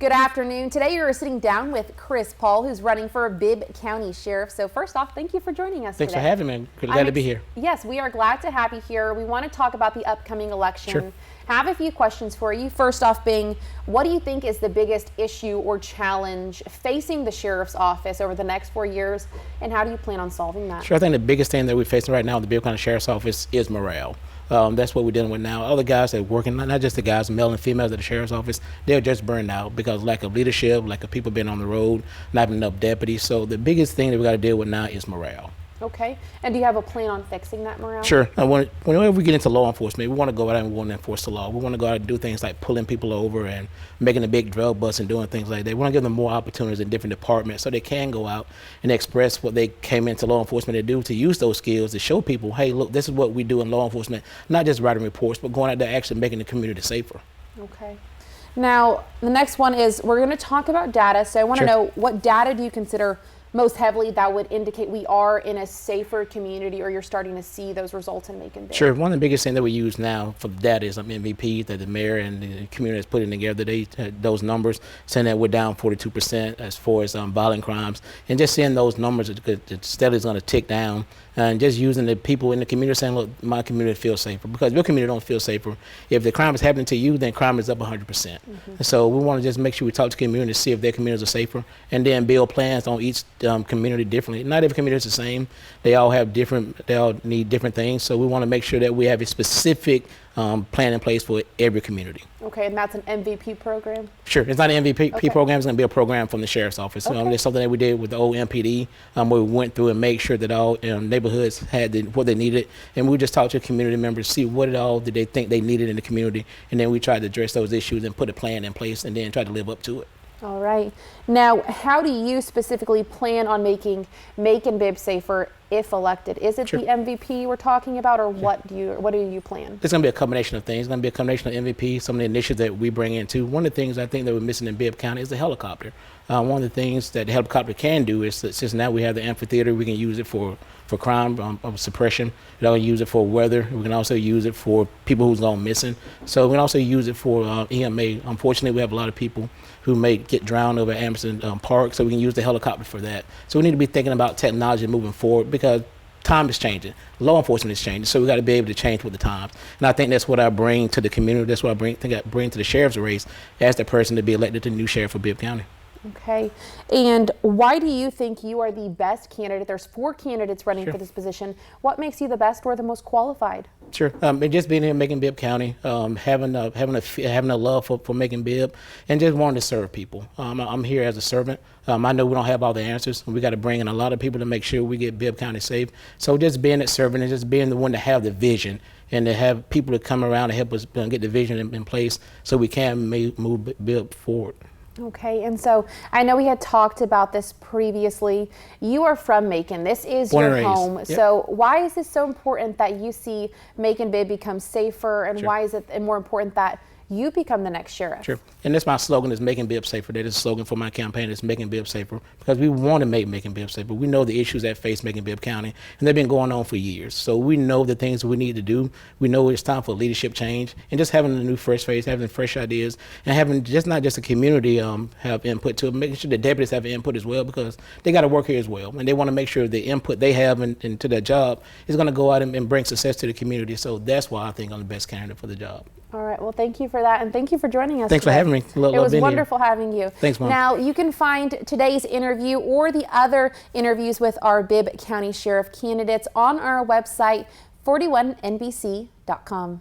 Good afternoon. Today you're sitting down with Chris Paul, who's running for Bibb County Sheriff. So first off, thank you for joining us Thanks today. for having me. Glad to be here. Yes, we are glad to have you here. We want to talk about the upcoming election. Sure. Have a few questions for you. First off being, what do you think is the biggest issue or challenge facing the sheriff's office over the next 4 years, and how do you plan on solving that? Sure, I think the biggest thing that we're facing right now in the Bibb County Sheriff's Office is morale. That's what we're dealing with now. Other guys that are working, not just the guys, male and females at the sheriff's office, they're just burned out because lack of leadership, lack of people being on the road, not enough deputies. So the biggest thing that we got to deal with now is morale. Okay. And do you have a plan on fixing that morale? Sure. Whenever we get into law enforcement, we want to go out and we want to enforce the law. We want to go out and do things like pulling people over and making a big drug bust and doing things like that. We want to give them more opportunities in different departments so they can go out and express what they came into law enforcement to do, to use those skills to show people, hey, look, this is what we do in law enforcement, not just writing reports, but going out there actually making the community safer. Okay. Now, the next one is we're going to talk about data. So I want to know, what data do you consider most heavily that would indicate we are in a safer community, or you're starting to see those results in Macon? Sure. One of the biggest things that we use now for the data is MVP that the mayor and the community is putting together. They those numbers saying that we're down 42% as far as violent crimes, and just seeing those numbers, the steadily is going to tick down. And just using the people in the community saying, look, my community feels safer, because your community don't feel safer. If the crime is happening to you, then crime is up 100%. And so we want to just make sure we talk to the community to see if their communities are safer, and then build plans on each community differently. Not every community is the same. They all have different, they all need different things. So we want to make sure that we have a specific plan in place for every community. Okay, and that's an MVP program? Sure, it's not an MVP program, it's going to be a program from the Sheriff's Office. It's something that we did with the old MPD, where we went through and made sure that all neighborhoods had what they needed, and we just talked to community members, see what all did they think they needed in the community, and then we tried to address those issues and put a plan in place and then try to live up to it. All right. Now, how do you specifically plan on making Macon Bibb safer if elected? Is it the MVP we're talking about, or what do you plan? It's going to be a combination of things. It's going to be a combination of MVP, some of the initiatives that we bring in too. One of the things I think that we're missing in Bibb County is the helicopter. One of the things that the helicopter can do is that since now we have the amphitheater, we can use it for crime suppression. We can use it for weather. We can also use it for people who's gone missing. So we can also use it for EMA. Unfortunately, we have a lot of people who may get drowned over at Emerson Park, so we can use the helicopter for that. So we need to be thinking about technology moving forward, because time is changing. Law enforcement is changing, so we got to be able to change with the times. And I think that's what I bring to the community. That's what I bring to the sheriff's race as the person to be elected to the new sheriff of Bibb County. Okay. And why do you think you are the best candidate? There's 4 candidates running for this position. What makes you the best or the most qualified? Sure. And just being here in Macon Bibb County, having a love for Macon Bibb, and just wanting to serve people. I'm here as a servant. I know we don't have all the answers, and we got to bring in a lot of people to make sure we get Bibb County safe. So just being that servant and just being the one to have the vision, and to have people to come around and help us get the vision in place so we can move Bibb forward. Okay, and so I know we had talked about this previously. You are from Macon. This is your home. Yep. So why is this so important that you see Macon Bibb become safer, and why is it more important that you become the next sheriff? Sure. And that's my slogan, is Making Bibb Safer. That is the slogan for my campaign, is Making Bibb Safer, because we want to make Macon Bibb safer. We know the issues that face Macon Bibb County, and they've been going on for years. So we know the things we need to do. We know it's time for leadership change, and just having a new fresh face, having fresh ideas, and having just not just the community have input to it, making sure the deputies have input as well, because they got to work here as well, and they want to make sure the input they have into their job is going to go out and bring success to the community. So that's why I think I'm the best candidate for the job. All right. Well, thank you for that, and thank you for joining us. Thanks today. for having me. It was wonderful having you. Thanks, Mom. Now, you can find today's interview or the other interviews with our Bibb County Sheriff candidates on our website, 41nbc.com.